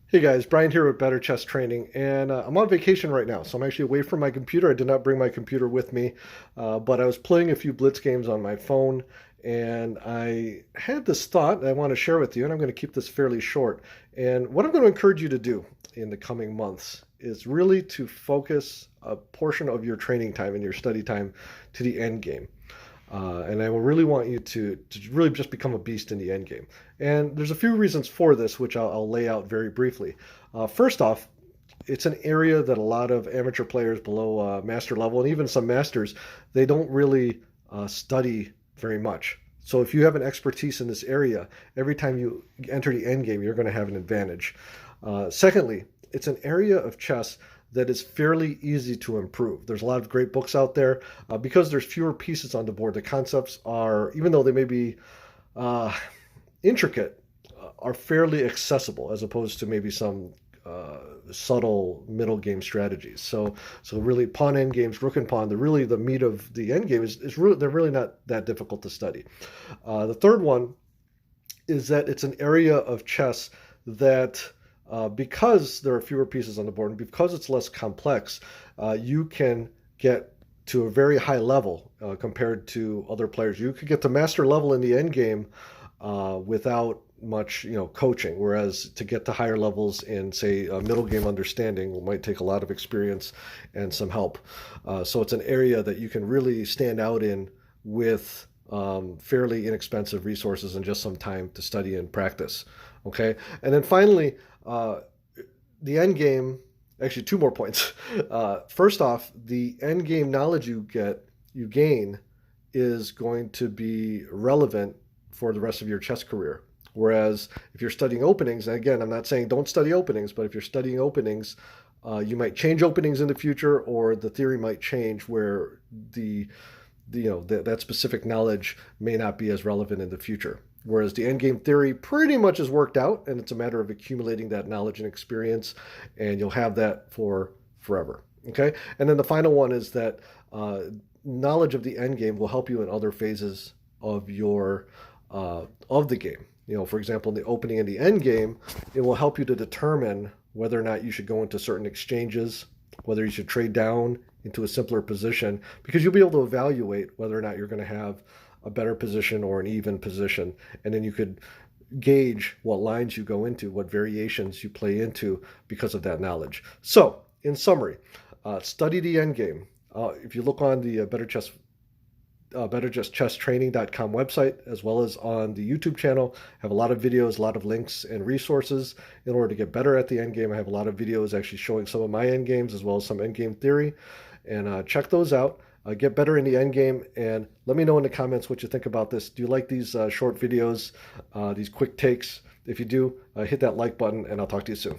Hey guys, Brian here with Better Chess Training, and I'm on vacation right now, so I'm actually away from my computer. I did not bring my computer with me, but I was playing a few Blitz games on my phone, and I had this thought that I want to share with you, and I'm going to keep this fairly short. And what I'm going to encourage you to do in the coming months is really to focus a portion of your training time and your study time to the end game. And I will really want you to really just become a beast in the end game. And there's a few reasons for this, which I'll lay out very briefly. First off, it's an area that a lot of amateur players below master level, and even some masters, they don't really study very much. So if you have an expertise in this area, every time you enter the end game, you're going to have an advantage. Secondly, it's an area of chess that is fairly easy to improve. There's a lot of great books out there because there's fewer pieces on the board. The concepts are, even though they may be uh, intricate, are fairly accessible as opposed to maybe some subtle middle game strategies. So really pawn end games, rook and pawn, the meat of the end game is really, they're really not that difficult to study. The third one is that it's an area of chess that because there are fewer pieces on the board and because it's less complex, you can get to a very high level compared to other players. You could get to master level in the end game without much, coaching. Whereas to get to higher levels in, say, a middle game understanding might take a lot of experience and some help. So it's an area that you can really stand out in with fairly inexpensive resources and just some time to study and practice. Okay, and then finally, uh, the end game. Actually, two more points. First off, the end game knowledge you gain, is going to be relevant for the rest of your chess career. Whereas if you're studying openings, and again, I'm not saying don't study openings, but if you're studying openings, you might change openings in the future, or the theory might change where that specific knowledge may not be as relevant in the future. Whereas the endgame theory pretty much is worked out, and it's a matter of accumulating that knowledge and experience, and you'll have that for forever. Okay, and then the final one is that knowledge of the endgame will help you in other phases of your of the game. For example, in the opening and the end game, it will help you to determine whether or not you should go into certain exchanges, whether you should trade down into a simpler position, because you'll be able to evaluate whether or not you're going to have a better position or an even position. And then you could gauge what lines you go into, what variations you play into because of that knowledge. So, in summary, study the end game. If you look on the betterchesstraining.com website, as well as on the YouTube channel, I have a lot of videos, a lot of links and resources in order to get better at the end game. I have a lot of videos actually showing some of my end games as well as some end game theory, and check those out. Get better in the end game, and let me know in the comments what you think about this. Do you like these short videos, these quick takes? If you do, hit that like button, and I'll talk to you soon.